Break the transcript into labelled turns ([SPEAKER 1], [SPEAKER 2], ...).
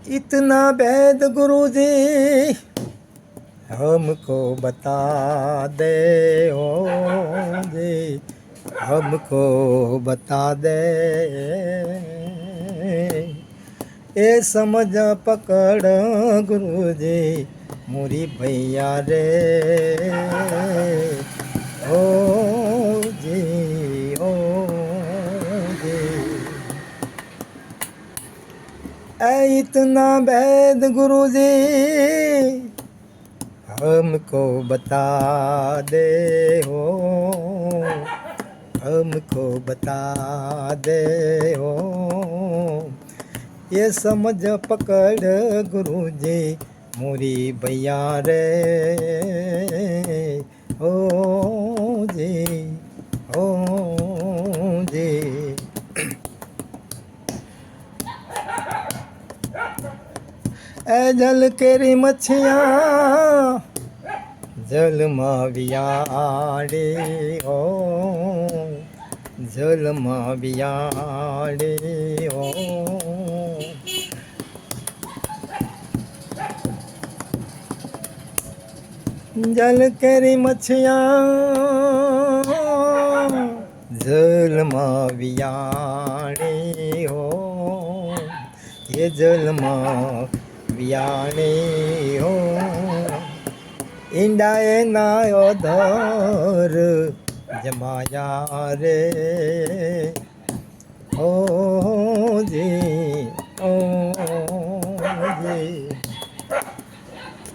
[SPEAKER 1] इतना भेद गुरुजी हमको बता दे हो जी, हमको बता दे। ए समझ पकड़ गुरुजी मोरी भैया रे ओ जी ओ जी। ऐ इतना भेद गुरुजी हमको बता दे हो, हमको बता दे हो। ये समझ पकड़ गुरुजी मोरी भैया रे ओ जी ओ जी। ए जल केरी मच्छियाँ जल मावियाड़े हो, जल मावियाड़े हो। जल केरी मच्छियाँ जल मावियाड़े हो, ये जल मावियाड़े हो। ઈંડાએ નાયો ધર જમાયા રે ઓ જી ઓ જી।